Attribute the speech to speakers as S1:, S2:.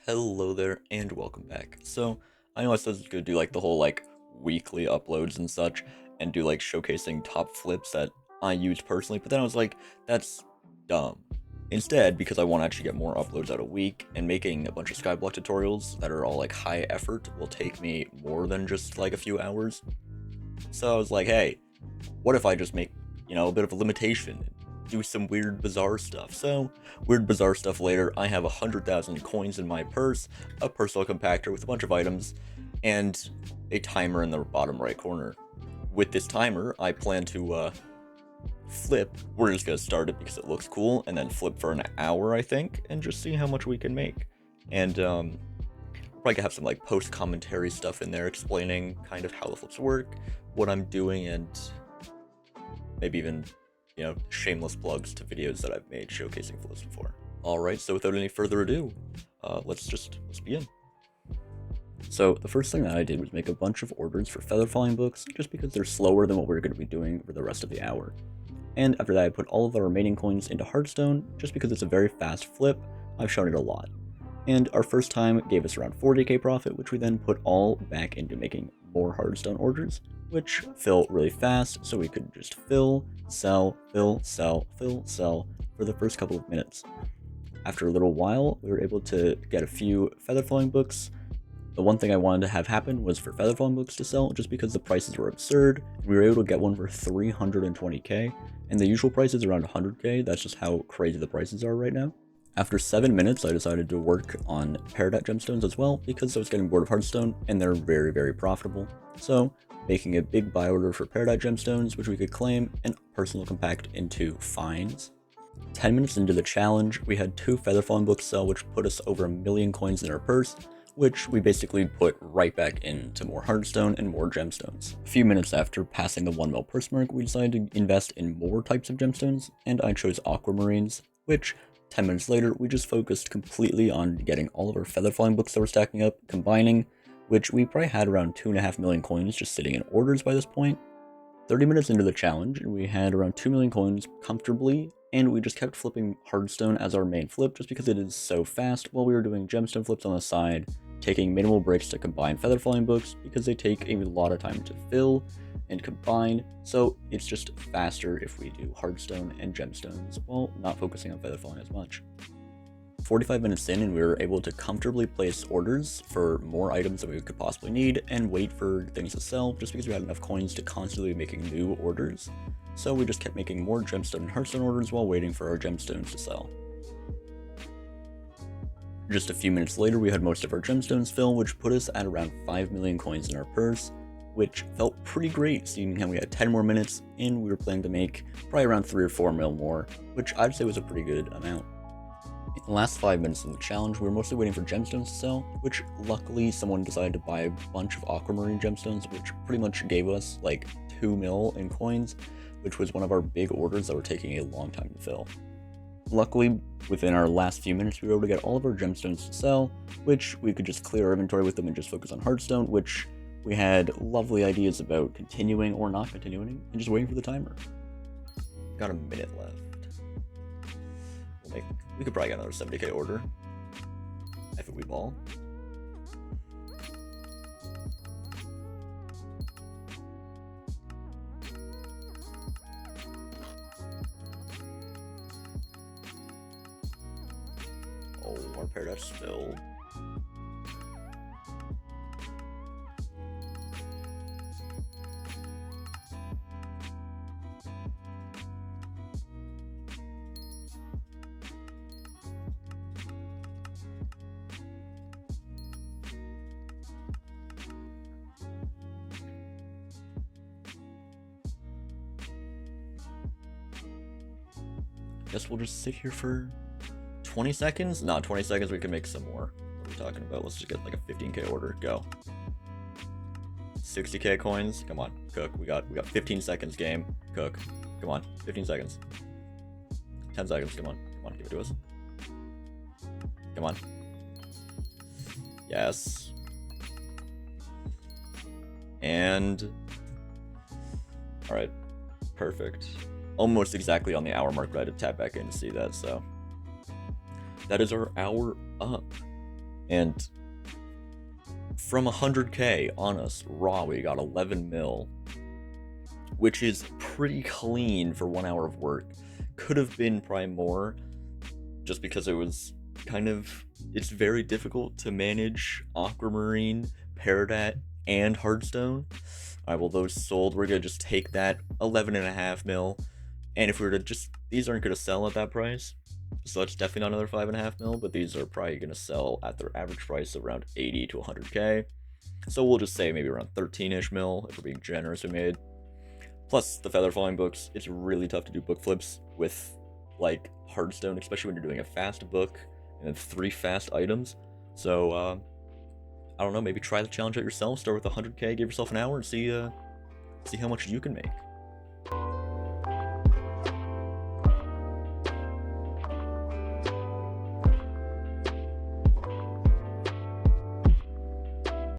S1: Hello there and welcome back. So, I know I said I was gonna do like the whole weekly uploads and such and do like showcasing top flips that I use personally, but then I was like, that's dumb. Instead, because I want to actually get more uploads out a week and making a bunch of Skyblock tutorials that are all like high effort will take me more than just like a few hours. So I was like, hey, what if I just make, a bit of a limitation and do some weird Bazaar stuff? So, weird Bazaar stuff later, I have 100,000 coins in my purse, a personal compactor with a bunch of items, and a timer in the bottom right corner. With this timer, I plan to flip. We're just gonna start it because it looks cool, and then flip for an hour, I think, and just see how much we can make. And probably gonna have some like post commentary stuff in there explaining kind of how the flips work, what I'm doing, and maybe even, shameless plugs to videos that I've made showcasing flips before. Alright, so without any further ado, let's begin. So the first thing that I did was make a bunch of orders for feather falling books, just because they're slower than what we're going to be doing for the rest of the hour. And after that I put all of our remaining coins into Hearthstone, just because it's a very fast flip. I've shown it a lot. And our first time gave us around 40k profit, which we then put all back into making more Hearthstone orders, which fill really fast, so we could just fill, sell, fill, sell, fill, sell for the first couple of minutes. After a little while, we were able to get a few feather falling books. The one thing I wanted to have happen was for feather falling books to sell, just because the prices were absurd. We were able to get one for 320k, and the usual price is around 100k. That's just how crazy the prices are right now. After 7 minutes, I decided to work on Peridot gemstones as well, because I was getting bored of Hearthstone, and they're very, very profitable. So, making a big buy order for Peridot gemstones, which we could claim and personal compact into fines. 10 minutes into the challenge, we had 2 feather falling books sell, which put us over 1 million coins in our purse, which we basically put right back into more Hearthstone and more gemstones. A few minutes after passing the 1 mil purse mark, we decided to invest in more types of gemstones, and I chose aquamarines, which 10 minutes later, we just focused completely on getting all of our feather falling books that were stacking up, combining, which we probably had around 2.5 million coins just sitting in orders by this point. 30 minutes into the challenge, and we had around 2 million coins comfortably, and we just kept flipping Hearthstone as our main flip just because it is so fast, while we were doing gemstone flips on the side, taking minimal breaks to combine feather falling books because they take a lot of time to fill and combine, so it's just faster if we do Hearthstone and gemstones while not focusing on feather falling as much. 45 minutes in, and we were able to comfortably place orders for more items that we could possibly need and wait for things to sell, just because we had enough coins to constantly be making new orders. So we just kept making more gemstone and Hearthstone orders while waiting for our gemstones to sell. Just a few minutes later, we had most of our gemstones fill, which put us at around 5 million coins in our purse, which felt pretty great, seeing how we had 10 more minutes, and we were planning to make probably around 3 or 4 mil more, which I'd say was a pretty good amount. In the last 5 minutes of the challenge, we were mostly waiting for gemstones to sell, which luckily someone decided to buy a bunch of aquamarine gemstones, which pretty much gave us like 2 mil in coins, which was one of our big orders that were taking a long time to fill. Luckily, within our last few minutes, we were able to get all of our gemstones to sell, which we could just clear our inventory with them and just focus on Hearthstone, which we had lovely ideas about continuing or not continuing, and just waiting for the timer. Got a minute left. We could probably get another 70k order if we ball. Oh, our Paradise filled. Guess we'll just sit here for 20 seconds? Not 20 seconds, we can make some more. What are we talking about? Let's just get like a 15k order. Go. 60k coins. Come on, cook. We got 15 seconds game. Cook. Come on, 15 seconds. 10 seconds. Come on, give it to us. Come on. Yes. And all right, perfect. Almost exactly on the hour mark, but I had to tap back in to see that, so that is our hour up. And from 100k on us, raw, we got 11 mil, which is pretty clean for 1 hour of work. Could have been probably more, just because it was kind of, it's very difficult to manage Aquamarine, Paradat, and Hearthstone. Alright, well, those sold. We're gonna just take that 11.5 mil. And if we were to just, these aren't gonna sell at that price, so that's definitely not another 5.5 mil, but these are probably gonna sell at their average price of around 80 to 100k. So we'll just say maybe around 13-ish mil if we're being generous. We made. Plus the feather falling books. It's really tough to do book flips with like Hearthstone, especially when you're doing a fast book and then 3 fast items. So I don't know, maybe try the challenge out yourself. Start with 100k, give yourself an hour, and see how much you can make.